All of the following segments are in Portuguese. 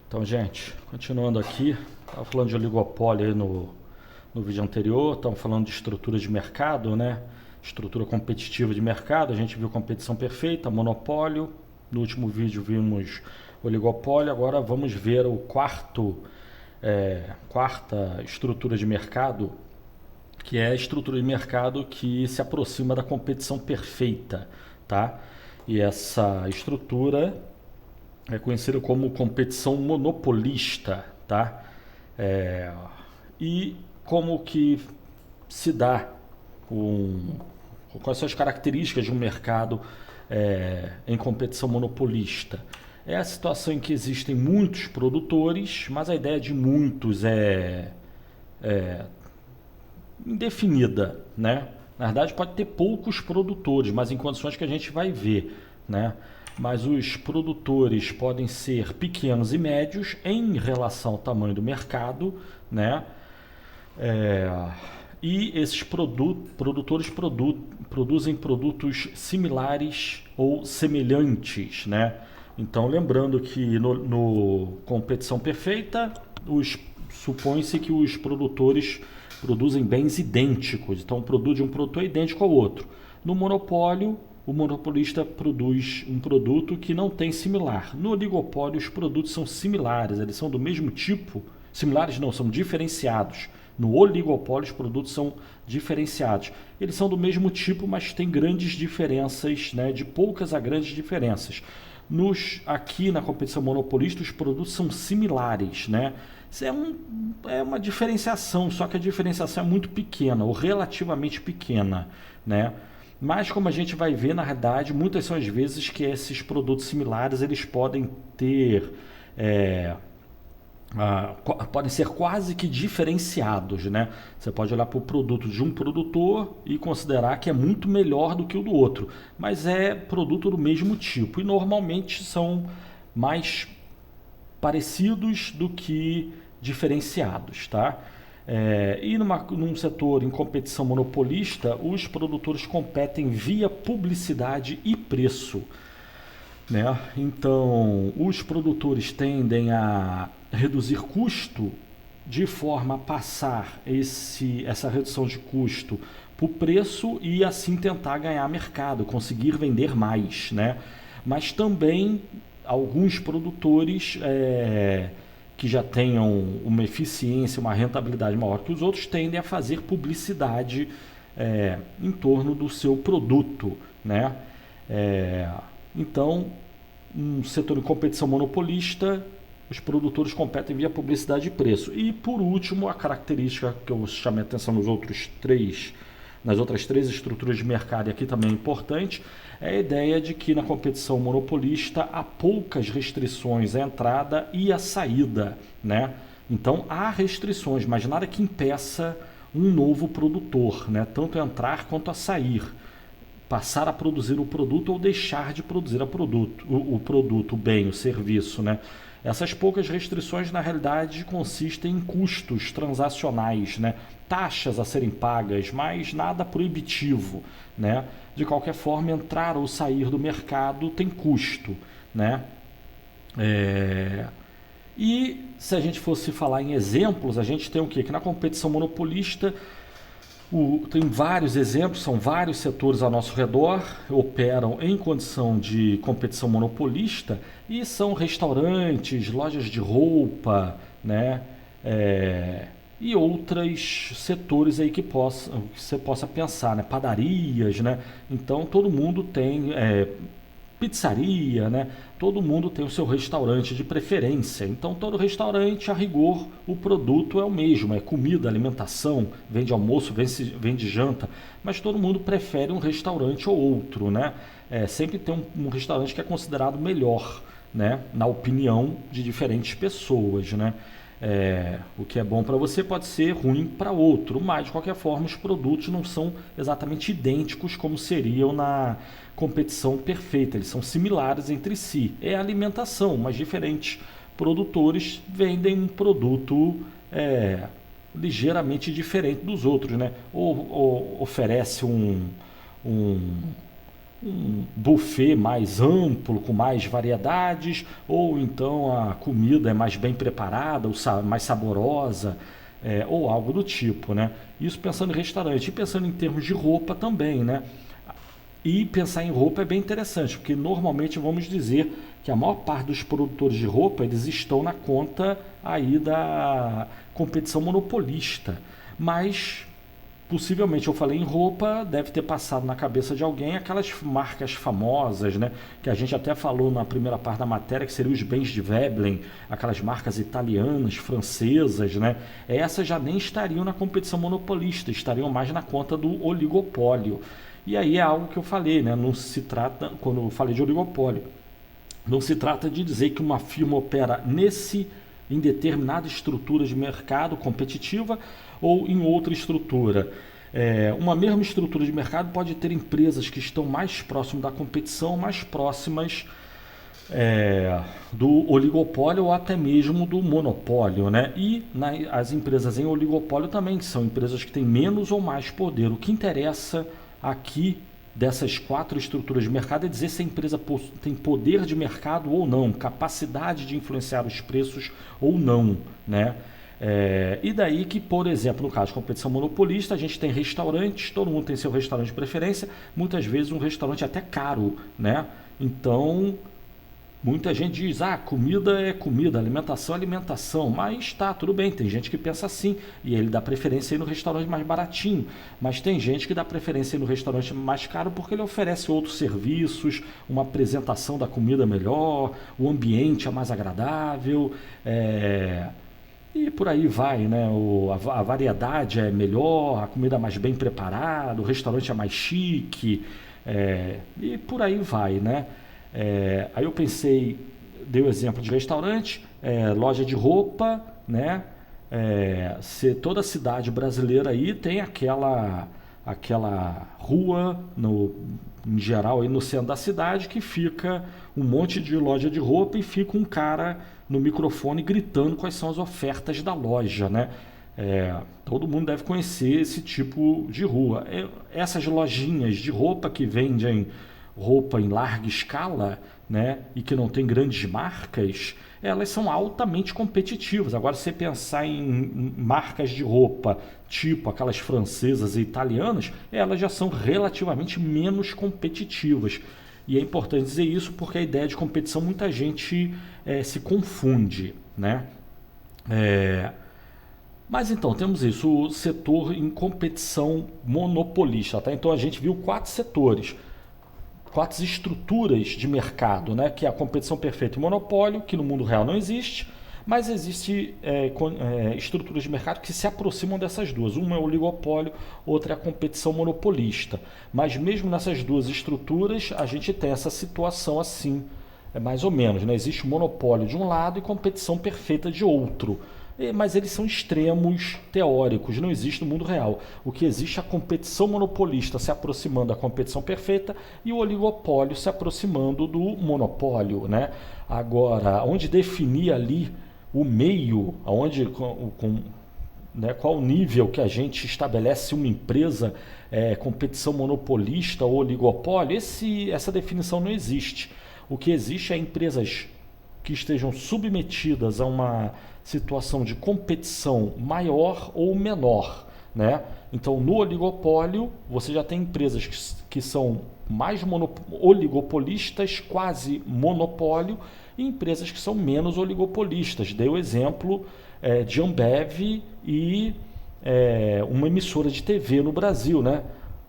Então, gente, continuando aqui, estava falando de oligopólio aí no vídeo anterior, estamos falando de estrutura de mercado, né? Estrutura competitiva de mercado, a gente viu competição perfeita, monopólio, no último vídeo vimos oligopólio, agora vamos ver o quarta estrutura de mercado, que é a estrutura de mercado que se aproxima da competição perfeita, tá? E essa estrutura é conhecido como competição monopolista, tá? É, e como que se dá um, quais são as características de um mercado em competição monopolista? É a situação em que existem muitos produtores, mas a ideia de muitos é indefinida, né? Na verdade, pode ter poucos produtores, mas em condições que a gente vai ver, né? Mas os produtores podem ser pequenos e médios em relação ao tamanho do mercado, né? É, e esses produtores produzem produtos similares ou semelhantes, né? Então, lembrando que no competição perfeita, supõe-se que os produtores produzem bens idênticos, então produz um produto idêntico ao outro. No monopólio, o monopolista produz um produto que não tem similar. No oligopólio, os produtos são similares, eles são do mesmo tipo, similares não, são diferenciados. No oligopólio, os produtos são diferenciados. Eles são do mesmo tipo, mas têm grandes diferenças, né, de poucas a grandes diferenças. Aqui na competição monopolista, os produtos são similares, né? Isso é uma diferenciação, só que a diferenciação é muito pequena, ou relativamente pequena, né? Mas como a gente vai ver, na verdade, muitas são as vezes que esses produtos similares eles podem ter é, podem ser quase que diferenciados, né? Você pode olhar para o produto de um produtor e considerar que é muito melhor do que o do outro, mas é produto do mesmo tipo e normalmente são mais parecidos do que diferenciados, tá? Num setor em competição monopolista, os produtores competem via publicidade e preço, né? Então, os produtores tendem a reduzir custo de forma a passar essa redução de custo para o preço e assim tentar ganhar mercado, conseguir vender mais, né? Mas também alguns produtores que já tenham uma eficiência, uma rentabilidade maior que os outros, tendem a fazer publicidade em torno do seu produto, né? É, então, um setor em competição monopolista, os produtores competem via publicidade e preço. E por último, a característica que eu chamei a atenção nas outras três estruturas de mercado, e aqui também é importante, é a ideia de que na competição monopolista há poucas restrições à entrada e à saída, né? Então há restrições, mas nada que impeça um novo produtor, né? Tanto a entrar quanto a sair, passar a produzir o produto ou deixar de produzir o produto, o bem, o serviço, né? Essas poucas restrições, na realidade, consistem em custos transacionais, né? Taxas a serem pagas, mas nada proibitivo, né? De qualquer forma, entrar ou sair do mercado tem custo, né? É... E se a gente fosse falar em exemplos, a gente tem o quê? Que na competição monopolista tem vários exemplos, são vários setores ao nosso redor, operam em condição de competição monopolista e são restaurantes, lojas de roupa, né? E outros setores aí que você possa pensar, né? Padarias, né? Então todo mundo tem pizzaria, né? Todo mundo tem o seu restaurante de preferência. Então, todo restaurante, a rigor, o produto é o mesmo, é comida, alimentação, vende almoço, vende janta, mas todo mundo prefere um restaurante ou outro, né? Sempre tem um restaurante que é considerado melhor, né? Na opinião de diferentes pessoas, né? O que é bom para você pode ser ruim para outro, mas de qualquer forma os produtos não são exatamente idênticos como seriam na competição perfeita, eles são similares entre si. É alimentação, mas diferentes produtores vendem um produto ligeiramente diferente dos outros, né? Ou oferece um um buffet mais amplo, com mais variedades, ou então a comida é mais bem preparada, ou mais saborosa, ou algo do tipo, né? Isso pensando em restaurante. E pensando em termos de roupa também, né? E pensar em roupa é bem interessante, porque normalmente vamos dizer que a maior parte dos produtores de roupa, eles estão na conta aí da competição monopolista. Mas possivelmente, eu falei em roupa, deve ter passado na cabeça de alguém aquelas marcas famosas, né? Que a gente até falou na primeira parte da matéria, que seriam os bens de Veblen, aquelas marcas italianas, francesas, né? Essas já nem estariam na competição monopolista, estariam mais na conta do oligopólio. E aí é algo que eu falei, né? Não se trata, quando eu falei de oligopólio, não se trata de dizer que uma firma opera em determinada estrutura de mercado competitiva ou em outra estrutura. Uma mesma estrutura de mercado pode ter empresas que estão mais próximas da competição, mais próximas do oligopólio ou até mesmo do monopólio, né? E as empresas em oligopólio também são empresas que têm menos ou mais poder. O que interessa aqui dessas 4 estruturas de mercado é dizer se a empresa tem poder de mercado ou não, capacidade de influenciar os preços ou não, né? E daí que, por exemplo, no caso de competição monopolista, a gente tem restaurantes, todo mundo tem seu restaurante de preferência, muitas vezes um restaurante até caro, né? Então, muita gente diz, comida é comida, alimentação é alimentação, mas tá, tudo bem, tem gente que pensa assim, e ele dá preferência aí no restaurante mais baratinho, mas tem gente que dá preferência aí no restaurante mais caro porque ele oferece outros serviços, uma apresentação da comida melhor, o ambiente é mais agradável, e por aí vai, né? A variedade é melhor, a comida é mais bem preparada, o restaurante é mais chique, e por aí vai, né? Aí eu pensei, dei o exemplo de restaurante, loja de roupa, né? Toda cidade brasileira aí tem aquela rua, em geral, aí no centro da cidade, que fica um monte de loja de roupa e fica um cara no microfone gritando quais são as ofertas da loja, né? Todo mundo deve conhecer esse tipo de rua. Essas lojinhas de roupa que vendem roupa em larga escala, né, e que não tem grandes marcas, elas são altamente competitivas. Agora, se você pensar em marcas de roupa, tipo aquelas francesas e italianas, elas já são relativamente menos competitivas. E é importante dizer isso porque a ideia de competição muita gente se confunde, né? Mas então, temos isso, o setor em competição monopolista, tá? Então a gente viu 4 setores, 4 estruturas de mercado, né? Que é a competição perfeita e monopólio, que no mundo real não existe, mas existe estruturas de mercado que se aproximam dessas duas. Uma é o oligopólio, outra é a competição monopolista. Mas mesmo nessas duas estruturas, a gente tem essa situação assim, mais ou menos, né? Existe o monopólio de um lado e competição perfeita de outro. Mas eles são extremos teóricos, não existe no mundo real. O que existe é a competição monopolista se aproximando da competição perfeita e o oligopólio se aproximando do monopólio, né? Agora, onde definir ali o meio, né, qual o nível que a gente estabelece uma empresa, competição monopolista ou oligopólio, essa definição não existe. O que existe é empresas que estejam submetidas a uma situação de competição maior ou menor, né? Então, no oligopólio, você já tem empresas que são mais oligopolistas, quase monopólio, e empresas que são menos oligopolistas. Dei o exemplo de Ambev e uma emissora de TV no Brasil, né?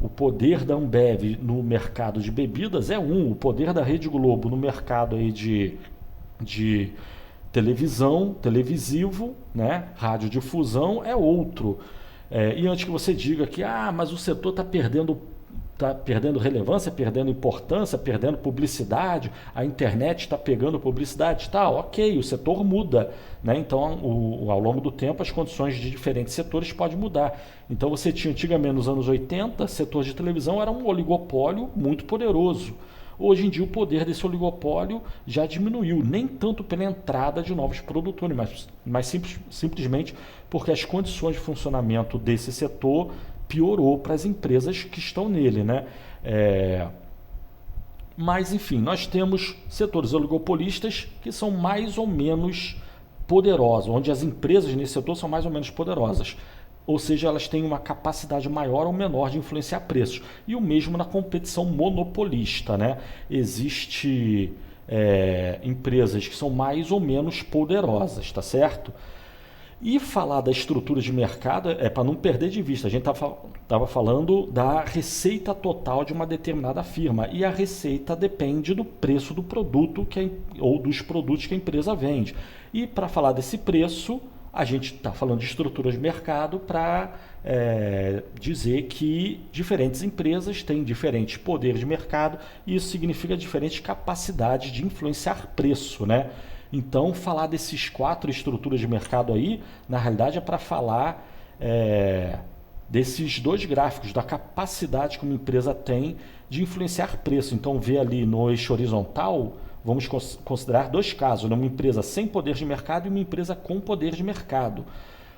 O poder da Ambev no mercado de bebidas é o poder da Rede Globo no mercado aí de televisivo, né? Radiodifusão é outro. E antes que você diga que mas o setor está perdendo relevância, perdendo importância, perdendo publicidade, a internet está pegando publicidade, ok, o setor muda, né? Então ao longo do tempo as condições de diferentes setores podem mudar. Então você tinha antigamente nos anos 80, setor de televisão era um oligopólio muito poderoso. Hoje em dia o poder desse oligopólio já diminuiu, nem tanto pela entrada de novos produtores, mas simplesmente porque as condições de funcionamento desse setor piorou para as empresas que estão nele, né? Mas, enfim, nós temos setores oligopolistas que são mais ou menos poderosos, onde as empresas nesse setor são mais ou menos poderosas. Ou seja, elas têm uma capacidade maior ou menor de influenciar preços. E o mesmo na competição monopolista, né? Existe empresas que são mais ou menos poderosas, tá certo? E falar da estrutura de mercado é para não perder de vista. A gente estava falando da receita total de uma determinada firma. E a receita depende do preço do produto ou dos produtos que a empresa vende. E para falar desse preço, a gente está falando de estrutura de mercado para dizer que diferentes empresas têm diferentes poderes de mercado. E isso significa diferentes capacidades de influenciar preço, né? Então, falar desses 4 estruturas de mercado aí, na realidade é para falar desses 2 gráficos, da capacidade que uma empresa tem de influenciar preço. Então, ver ali no eixo horizontal, vamos considerar 2 casos, né? Uma empresa sem poder de mercado e uma empresa com poder de mercado.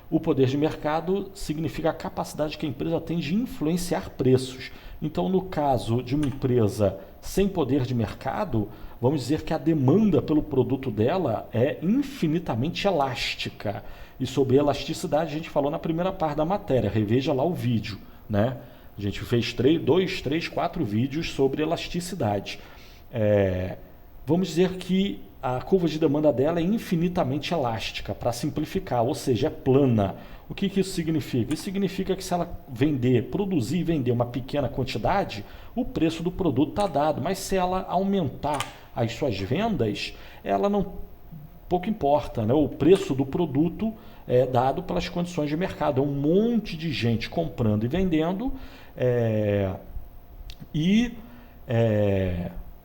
O poder de mercado significa a capacidade que a empresa tem de influenciar preços. Então, no caso de uma empresa sem poder de mercado, vamos dizer que a demanda pelo produto dela é infinitamente elástica. E sobre elasticidade a gente falou na primeira parte da matéria, reveja lá o vídeo, né? A gente fez 2, 3, 4 vídeos sobre elasticidade. Vamos dizer que a curva de demanda dela é infinitamente elástica, para simplificar, ou seja, é plana. O que isso significa? Isso significa que se ela produzir e vender uma pequena quantidade, o preço do produto está dado. Mas se ela aumentar as suas vendas, ela não pouco importa, né? O preço do produto é dado pelas condições de mercado. É um monte de gente comprando e vendendo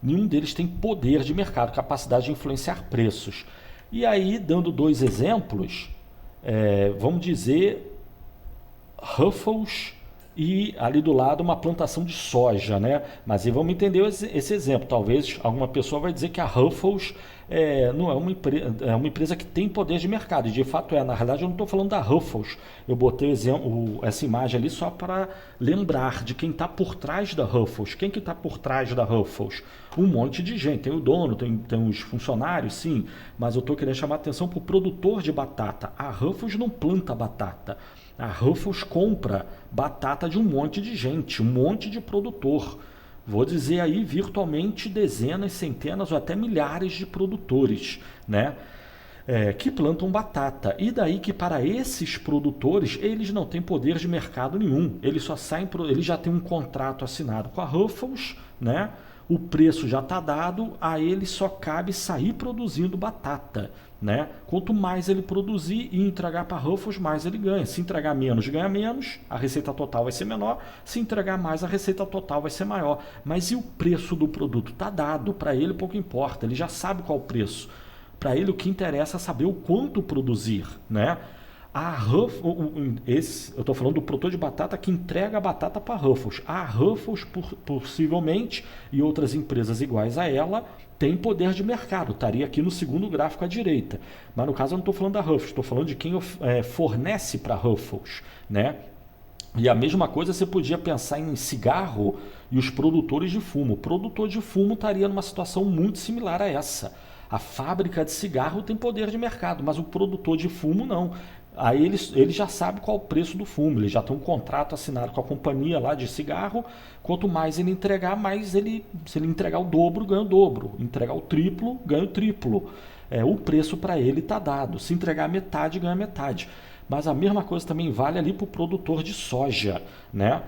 nenhum deles tem poder de mercado, capacidade de influenciar preços. E aí, dando 2 exemplos, vamos dizer Ruffles e ali do lado uma plantação de soja, né? Mas aí vamos entender esse exemplo. Talvez alguma pessoa vai dizer que a Ruffles não é uma empresa que tem poder de mercado. E de fato na realidade eu não estou falando da Ruffles. Eu botei essa imagem ali só para lembrar de quem está por trás da Ruffles. Quem que está por trás da Ruffles? Um monte de gente. Tem o dono, tem os funcionários, sim. Mas eu estou querendo chamar a atenção para o produtor de batata. A Ruffles não planta batata. A Ruffles compra batata de um monte de gente, um monte de produtor. Vou dizer aí virtualmente dezenas, centenas ou até milhares de produtores, né? Que plantam batata. E daí que para esses produtores, eles não têm poder de mercado nenhum. Eles já têm um contrato assinado com a Ruffles, né? O preço já está dado, a ele só cabe sair produzindo batata, né? Quanto mais ele produzir e entregar para a Ruffles, mais ele ganha. Se entregar menos, ganha menos, a receita total vai ser menor. Se entregar mais, a receita total vai ser maior. Mas e o preço do produto? Está dado, para ele pouco importa, ele já sabe qual o preço. Para ele o que interessa é saber o quanto produzir, né? Eu estou falando do produtor de batata que entrega a batata para a Ruffles. A Ruffles, possivelmente, e outras empresas iguais a ela, tem poder de mercado. Estaria aqui no segundo gráfico à direita. Mas no caso eu não estou falando da Ruffles, estou falando de quem fornece para a Ruffles, né? E a mesma coisa você podia pensar em cigarro e os produtores de fumo. O produtor de fumo estaria numa situação muito similar a essa. A fábrica de cigarro tem poder de mercado, mas o produtor de fumo não. Aí ele já sabe qual é o preço do fumo, ele já tem um contrato assinado com a companhia lá de cigarro. Quanto mais ele entregar, se ele entregar o dobro, ganha o dobro. Entregar o triplo, ganha o triplo. O preço para ele está dado. Se entregar metade, ganha metade. Mas a mesma coisa também vale ali para o produtor de soja, né?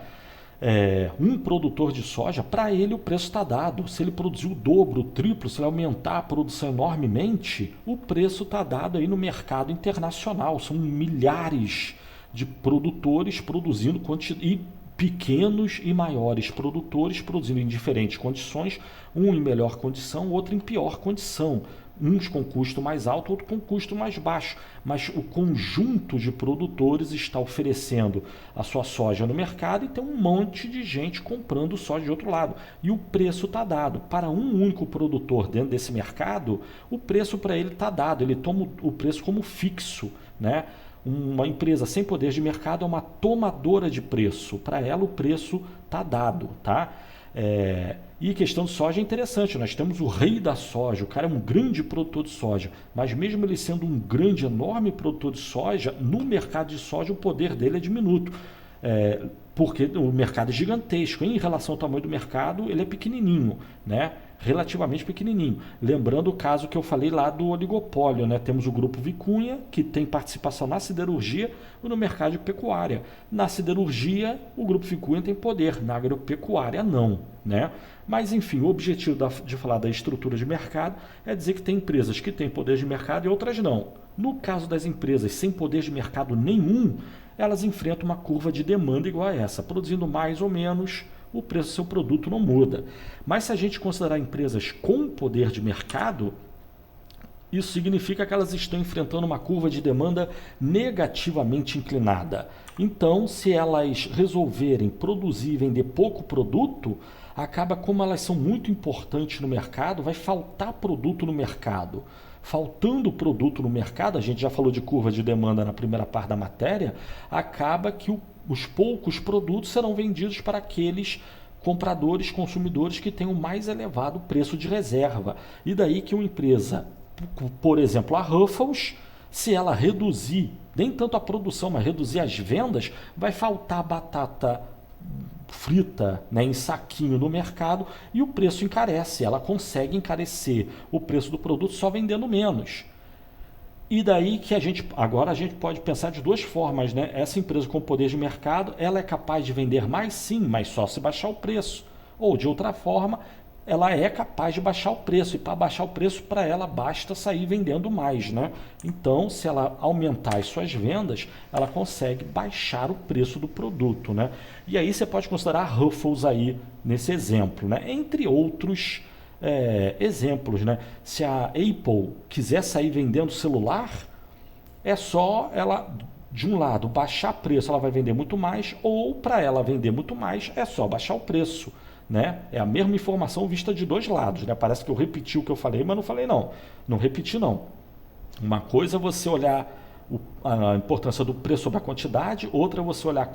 Um produtor de soja, para ele o preço está dado. Se ele produzir o dobro, o triplo, se ele aumentar a produção enormemente, o preço está dado aí no mercado internacional. São milhares de produtores produzindo e pequenos e maiores produtores produzindo em diferentes condições, um em melhor condição, outro em pior condição. Uns com custo mais alto, outro com custo mais baixo. Mas o conjunto de produtores está oferecendo a sua soja no mercado e tem um monte de gente comprando soja de outro lado. E o preço está dado. Para um único produtor dentro desse mercado, o preço para ele está dado. Ele toma o preço como fixo, né? Uma empresa sem poder de mercado é uma tomadora de preço. Para ela o preço está dado, tá? E questão de soja é interessante, nós temos o rei da soja, o cara é um grande produtor de soja, mas mesmo ele sendo um grande, enorme produtor de soja, no mercado de soja o poder dele é diminuto, porque o mercado é gigantesco, em relação ao tamanho do mercado ele é pequenininho, né? Relativamente pequenininho. Lembrando o caso que eu falei lá do oligopólio, né? Temos o grupo Vicunha, que tem participação na siderurgia e no mercado de pecuária. Na siderurgia, o grupo Vicunha tem poder, na agropecuária não, né? Mas, enfim, o objetivo de falar da estrutura de mercado é dizer que tem empresas que têm poder de mercado e outras não. No caso das empresas sem poder de mercado nenhum, elas enfrentam uma curva de demanda igual a essa, produzindo mais ou menos, o preço do seu produto não muda. Mas se a gente considerar empresas com poder de mercado, isso significa que elas estão enfrentando uma curva de demanda negativamente inclinada. Então, se elas resolverem produzir e vender pouco produto, acaba, como elas são muito importantes no mercado, vai faltar produto no mercado. Faltando produto no mercado, a gente já falou de curva de demanda na primeira parte da matéria, acaba que os poucos produtos serão vendidos para aqueles compradores, consumidores que têm o mais elevado preço de reserva. E daí que uma empresa, por exemplo, a Ruffles, se ela reduzir, nem tanto a produção, mas reduzir as vendas, vai faltar batata frita, né, em saquinho no mercado e o preço encarece. Ela consegue encarecer o preço do produto só vendendo menos. E daí que agora a gente pode pensar de duas formas, né? Essa empresa com poder de mercado, ela é capaz de vender mais, sim, mas só se baixar o preço. Ou de outra forma, ela é capaz de baixar o preço, e para baixar o preço, para ela basta sair vendendo mais, né? Então, se ela aumentar as suas vendas, ela consegue baixar o preço do produto, né? E aí você pode considerar a Ruffles aí nesse exemplo, né? Entre outros exemplos, né? Se a Apple quiser sair vendendo celular, é só ela, de um lado, baixar preço, ela vai vender muito mais, ou para ela vender muito mais, é só baixar o preço. Né? É a mesma informação vista de dois lados, né? Parece que eu repeti o que eu falei, mas não falei não. Não repeti não. Uma coisa é você olhar a importância do preço sobre a quantidade, outra é você olhar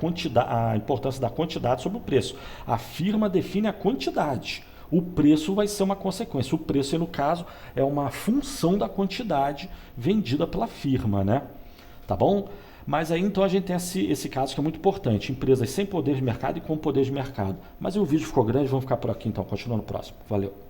a importância da quantidade sobre o preço. A firma define a quantidade. O preço vai ser uma consequência. O preço, no caso, é uma função da quantidade vendida pela firma, né? Tá bom? Mas aí então a gente tem esse caso que é muito importante, empresas sem poder de mercado e com poder de mercado. Mas o vídeo ficou grande, vamos ficar por aqui então, continuando no próximo. Valeu!